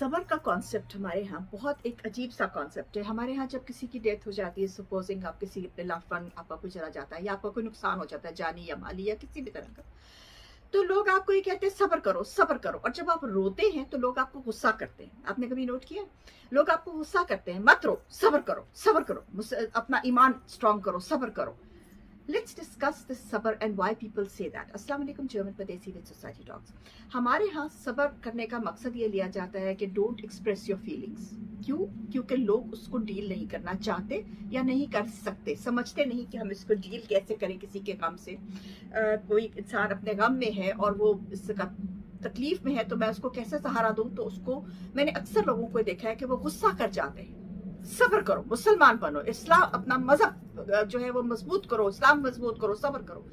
सबर का कॉन्सेप्ट हमारे यहाँ बहुत एक अजीब सा कॉन्सेप्ट है। हमारे यहाँ जब किसी की डेथ हो जाती है, सपोजिंग आप किसी अपने लव्ड वन आपका कोई चला जाता है या आपका कोई नुकसान हो जाता है जानी या माली या किसी भी तरह का, तो लोग आपको ये कहते हैं सबर करो सबर करो। और जब आप रोते हैं तो लोग आपको गुस्सा करते हैं। आपने कभी नोट किया? लोग आपको गुस्सा करते हैं, मत रो, सबर करो, अपना ईमान स्ट्रांग करो, सबर करो। Let's discuss this sabr and why people say that. अस्सलाम वालेकुम जर्मन परदेसी विद सोसाइटी टॉक्स। हमारे यहाँ सब्र करने का मकसद ये लिया जाता है कि डोंट एक्सप्रेस योर फीलिंग्स। क्यों? क्योंकि लोग उसको डील नहीं करना चाहते या नहीं कर सकते, समझते नहीं कि हम इसको डील कैसे करें किसी के गम से। कोई इंसान अपने गम में है और वो इसका तकलीफ में है तो मैं उसको कैसे सहारा दूं? तो उसको मैंने अक्सर लोगों को देखा है कि वो गुस्सा कर जाते हैं। सब्र करो, मुसलमान बनो, इस्लाम अपना मजहब जो है वो मजबूत करो, इस्लाम मजबूत करो, सब्र करो।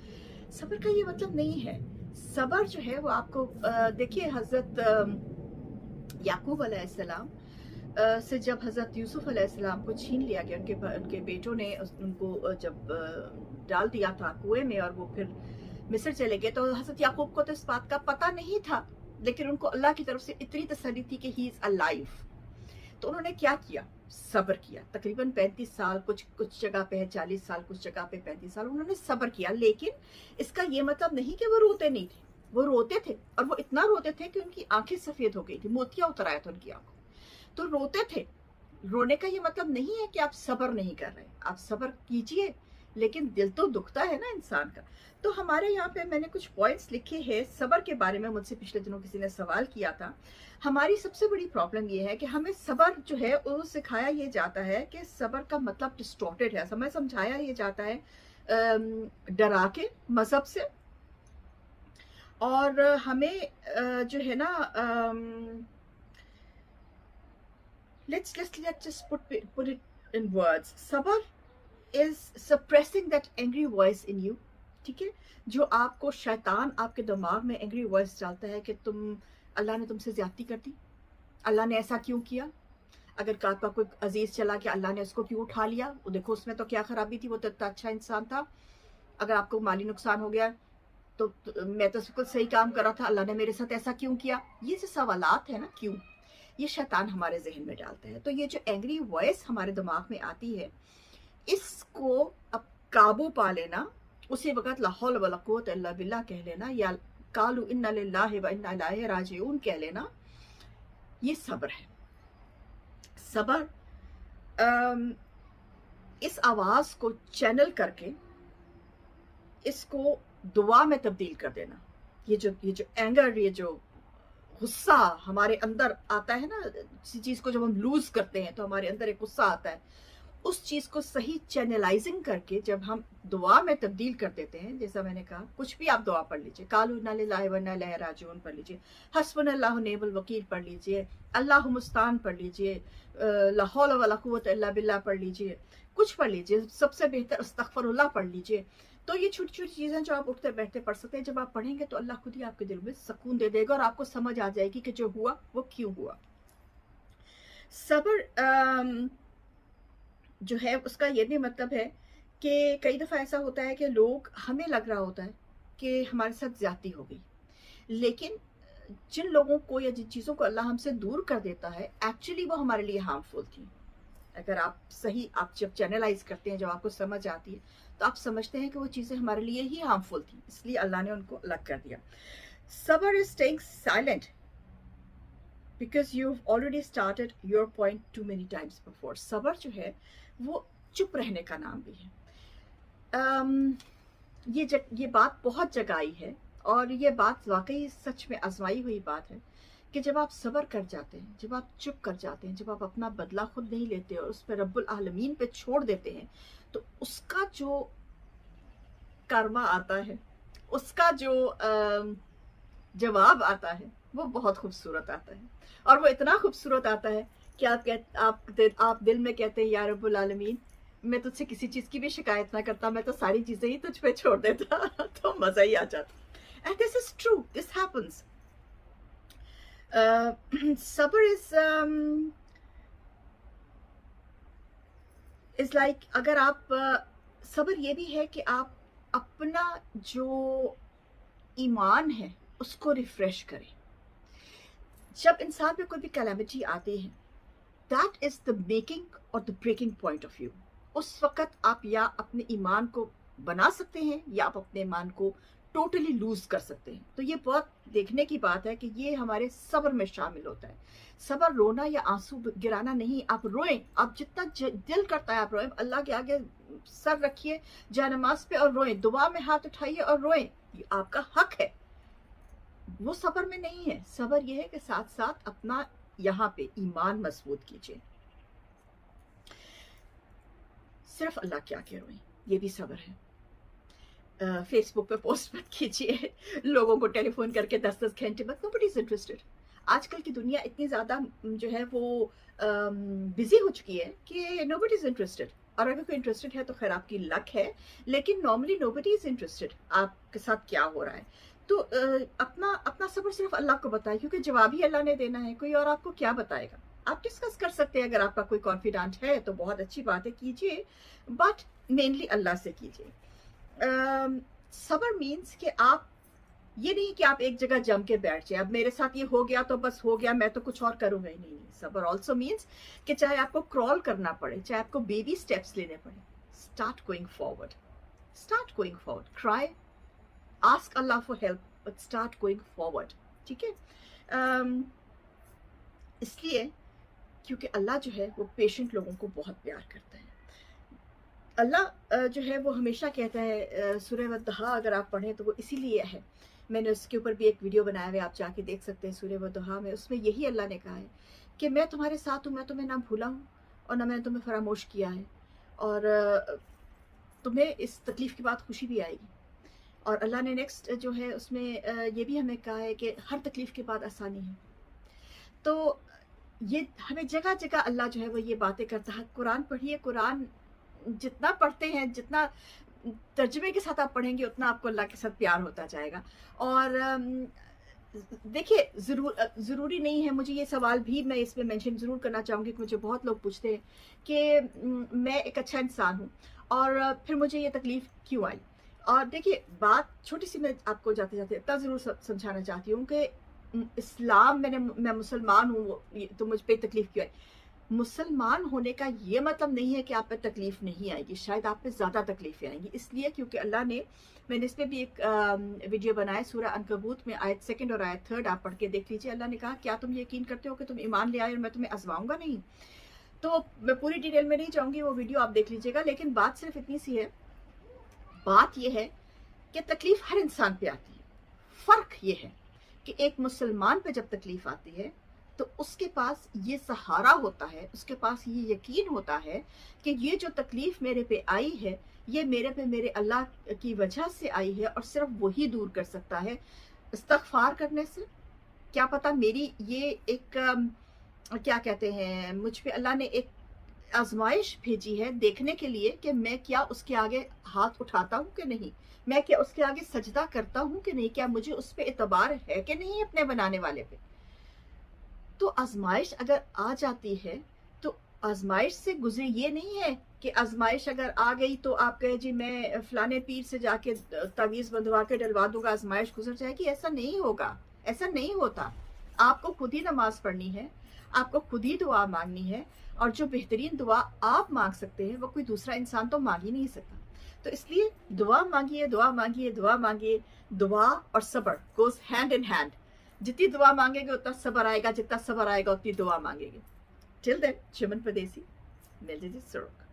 सब्र का ये मतलब नहीं है। सब्र जो है वो आपको देखिए हजरत याकूब अलैहिस्सलाम से जब हजरत यूसुफ अलैहिस्सलाम को छीन लिया गया, उनके बेटों ने उनको जब डाल दिया था कुएं में और वो फिर मिस्र चले गए, तो हजरत याकूब को तो इस बात का पता नहीं था, लेकिन उनको अल्लाह की तरफ से इतनी तसल्ली थी कि ही इज अलाइव। तो उन्होंने क्या किया? सब्र किया। तकरीबन 35 साल, कुछ जगह पे है 40 साल, कुछ जगह पे 35 साल उन्होंने सब्र किया। लेकिन इसका ये मतलब नहीं कि वो रोते नहीं थे, वो रोते थे, और वो इतना रोते थे कि उनकी आंखें सफेद हो गई थी, मोतिया उतर आया था उनकी आंखों। तो रोते थे। रोने का ये मतलब नहीं है कि आप सब्र नहीं कर रहे, आप सब्र कीजिए, लेकिन दिल तो दुखता है ना इंसान का। तो हमारे यहाँ पे मैंने कुछ पॉइंट्स लिखे हैं सब्र के बारे में। मुझसे पिछले दिनों किसी ने सवाल किया था। हमारी सबसे बड़ी प्रॉब्लम ये है कि हमें सब्र जो है वो सिखाया ये जाता है कि सब्र का मतलब डिस्टॉर्टेड है। हमें समझाया ये जाता है डरा के, मजहब से, और हमें जो है ना let's just put it in words. Sabr is suppressing that angry voice in you. ठीक है, जो आपको शैतान आपके दिमाग में एंग्री वॉइस डालता है कि अल्लाह ने तुमसे ज्यादती कर दी, अल्लाह ने ऐसा क्यों किया। अगर आपका कोई अजीज चला कि अल्लाह ने उसको क्यों उठा लिया, वो देखो उसमें तो क्या खराबी थी, वो तो इतना अच्छा इंसान था। अगर आपको माली नुकसान हो गया तो मैं तो बिल्कुल सही काम कर रहा था, अल्लाह ने मेरे साथ ऐसा क्यों किया। ये जो सवालात है ना, क्यों, ये शैतान हमारे जहन में डालता है। तो ये जो एंग्री वॉइस हमारे दिमाग में आती है, इसको अब काबू पा लेना, उसी वक्त ला हौल वला कुव्वता इल्ला बिल्लाह कह लेना, या कालू इन्ना लिल्लाहि व इन्ना इलैहि राजिऊन कह लेना, ये सब्र है। सब्र इस आवाज को चैनल करके इसको दुआ में तब्दील कर देना। ये जो एंगर, ये जो गुस्सा हमारे अंदर आता है ना, किसी चीज को जब हम लूज करते हैं तो हमारे अंदर एक गुस्सा आता है, उस चीज को सही चैनलाइजिंग करके जब हम दुआ में तब्दील कर देते हैं, जैसा मैंने कहा, कुछ भी आप दुआ पढ़ लीजिए, कालू इन्ना लिल्लाहि व इन्ना इलैहि राजिऊन पढ़ लीजिए, हस्बुनल्लाहु निअमल वकील पढ़ लीजिए, अल्लाहु मुस्तान पढ़ लीजिए, ला हौला वला कुव्वता इल्ला बिल्लाह पढ़ लीजिए, कुछ पढ़ लीजिए, सबसे बेहतर अस्तगफिरुल्लाह पढ़ लीजिए। तो ये छोटी छोटी चीजें जो आप उठते बैठते पढ़ सकते हैं, जब आप पढ़ेंगे तो अल्लाह खुद ही आपके दिल में सुकून दे देगा और आपको समझ आ जाएगी कि जो हुआ वो क्यों हुआ। सब्र जो है उसका ये भी मतलब है कि कई दफ़ा ऐसा होता है कि लोग, हमें लग रहा होता है कि हमारे साथ ज्यादती हो गई, लेकिन जिन लोगों को या जिन चीज़ों को अल्लाह हमसे दूर कर देता है, एक्चुअली वो हमारे लिए हार्मफुल थी। अगर आप जब चैनलाइज करते हैं, जब आपको समझ आती है, तो आप समझते हैं कि वो चीज़ें हमारे लिए ही हार्मफुल थी, इसलिए अल्लाह ने उनको अलग कर दिया। सब्र is staying silent because you already started your point two many times before. सब्र जो है वो चुप रहने का नाम भी है। ये बात बहुत जगह आई है, और ये बात वाकई सच में आजमाई हुई बात है कि जब आप सब्र कर जाते हैं, जब आप चुप कर जाते हैं, जब आप अपना बदला खुद नहीं लेते और उस पर रब्बुल आलमीन पे छोड़ देते हैं, तो उसका जो कर्मा आता है, उसका जो जवाब आता है, वो बहुत खूबसूरत आता है। और वो इतना खूबसूरत आता है कि आप दिल में कहते हैं, या रब्बुल आलमीन, मैं तुझसे किसी चीज की भी शिकायत ना करता, मैं तो सारी चीजें ही तुझ पे छोड़ देता तो मजा ही आ जाता। And this is true, this happens. सब्र इज लाइक, अगर आप सब्र ये भी है कि आप अपना जो ईमान है उसको रिफ्रेश करें। जब इंसान पे कोई भी कैलेमिटी आती है, दैट इज द मेकिंग और the breaking point of view. उस वक्त आप या अपने ईमान को बना सकते हैं या आप अपने ईमान को टोटली लूज कर सकते हैं। तो ये बहुत देखने की बात है कि ये हमारे सब्र में शामिल होता है। सब्र रोना या आंसू गिराना नहीं, आप रोएं, आप जितना दिल करता है आप रोएं, अल्लाह के आगे सर रखिए जानमाज पे और रोएं, दुआ में हाथ उठाइए और रोएं, ये आपका हक है। वो सब्र में नहीं है। सब्र ये है कि साथ साथ अपना यहाँ पे ईमान मजबूत कीजिए। सिर्फ अल्लाह के आगे रोएं, ये भी सब्र है। फेसबुक पे पोस्ट मत कीजिए, लोगों को टेलीफोन करके 10-10 घंटे मत, नोबडी इज इंटरेस्टेड। आजकल की दुनिया इतनी ज़्यादा जो है वो बिजी हो चुकी है कि नोबडी इज इंटरेस्टेड। और अगर कोई इंटरेस्टेड है तो खैर आपकी लक है, लेकिन नॉर्मली नोबडी इज इंटरेस्टेड आपके साथ क्या हो रहा है। तो अपना अपना सब्र सिर्फ अल्लाह को बताए, क्योंकि जवाब ही अल्लाह ने देना है, कोई और आपको क्या बताएगा। आप डिस्कस कर सकते हैं, अगर आपका कोई कॉन्फिडेंट है तो बहुत अच्छी बात है, कीजिए, बट मेनली अल्लाह से कीजिए। सब्र मीन्स कि आप ये नहीं कि आप एक जगह जम के बैठ जाए, अब मेरे साथ ये हो गया तो बस हो गया, मैं तो कुछ और करूंगा ही नहीं। सब्र ऑल्सो मीन्स कि चाहे आपको क्रॉल करना पड़े, चाहे आपको बेबी स्टेप्स लेने पड़े, start going forward, start going forward, cry, ask Allah for help, but start going forward. ठीक है, इसलिए क्योंकि अल्लाह जो है वो पेशेंट लोगों को बहुत प्यार करता है। अल्लाह जो है वो हमेशा कहता है, सूरह वद्दुहा अगर आप पढ़ें तो वो इसीलिए है, मैंने उसके ऊपर भी एक वीडियो बनाया हुआ है, आप जाके देख सकते हैं सूरह वद्दुहा में। उसमें यही अल्लाह ने कहा है कि मैं तुम्हारे साथ हूँ, मैं तुम्हें ना भूला हूँ और ना मैंने तुम्हें फरामोश किया है, और तुम्हें इस तकलीफ़ के बाद खुशी भी आएगी। और अल्लाह ने नेक्स्ट जो है उसमें ये भी हमें कहा है कि हर तकलीफ़ के बाद आसानी है। तो ये हमें जगह जगह अल्लाह जो है वो ये बातें करता है। कुरान पढ़िए, कुरान जितना पढ़ते हैं, जितना तर्जुमे के साथ आप पढ़ेंगे, उतना आपको अल्लाह के साथ प्यार होता जाएगा। और देखिए, ज़रूरी नहीं है, मुझे ये सवाल भी मैं इसमें मेंशन ज़रूर करना चाहूँगी कि मुझे बहुत लोग पूछते हैं कि मैं एक अच्छा इंसान हूँ और फिर मुझे ये तकलीफ़ क्यों आई। और देखिए, बात छोटी सी मैं आपको जाते जाते इतना ज़रूर समझाना चाहती हूँ कि इस्लाम, मैं मुसलमान हूँ तो मुझ पर तकलीफ़ क्यों आई। मुसलमान होने का ये मतलब नहीं है कि आप पे तकलीफ़ नहीं आएगी, शायद आप पे ज़्यादा तकलीफ़ें आएंगी। इसलिए क्योंकि अल्लाह ने, मैंने इस पर भी एक वीडियो बनाया, सूरह अनकबूत में आयत 2 और आयत 3 आप पढ़ के देख लीजिए। अल्लाह ने कहा, क्या तुम यकीन करते हो कि तुम ईमान ले आए और मैं तुम्हें आजमाऊंगा नहीं। तो मैं पूरी डिटेल में नहीं जाऊँगी, वो वीडियो आप देख लीजिएगा, लेकिन बात सिर्फ इतनी सी है। बात यह है कि तकलीफ़ हर इंसान पे आती है। फ़र्क ये है कि एक मुसलमान पे जब तकलीफ़ आती है तो उसके पास ये सहारा होता है, उसके पास ये यकीन होता है कि ये जो तकलीफ़ मेरे पे आई है, ये मेरे पे मेरे अल्लाह की वजह से आई है और सिर्फ वही दूर कर सकता है। इस्तग़फ़ार करने से क्या पता मेरी ये एक क्या कहते हैं, मुझ पे अल्लाह ने एक आजमाइश भेजी है देखने के लिए कि मैं क्या उसके आगे हाथ उठाता हूँ कि नहीं, मैं क्या उसके आगे सजदा करता हूँ कि नहीं, क्या मुझे उस पर एतबार है कि नहीं अपने बनाने वाले पे। तो आजमाइश अगर आ जाती है तो आजमाइश से गुजरे ये नहीं है कि आजमाइश अगर आ गई तो आप कहे जी मैं फलाने पीर से जाके तावीज़ बंधवा के डलवा दूंगा, आजमाइश गुजर जाएगी। ऐसा नहीं होगा, ऐसा नहीं होता। आपको खुद ही नमाज पढ़नी है, आपको खुद ही दुआ मांगनी है, और जो बेहतरीन दुआ आप मांग सकते हैं वो कोई दूसरा इंसान तो मांग ही नहीं सकता। तो इसलिए दुआ मांगिए, दुआ मांगिए, दुआ मांगिए। दुआ और सब्र गोज हैंड इन हैंड। जितनी दुआ मांगेंगे उतना सब्र आएगा, जितना सब्र आएगा उतनी दुआ मांगेंगे। टिल देन, चिमन परदेसी, मिलते जी सुरुख।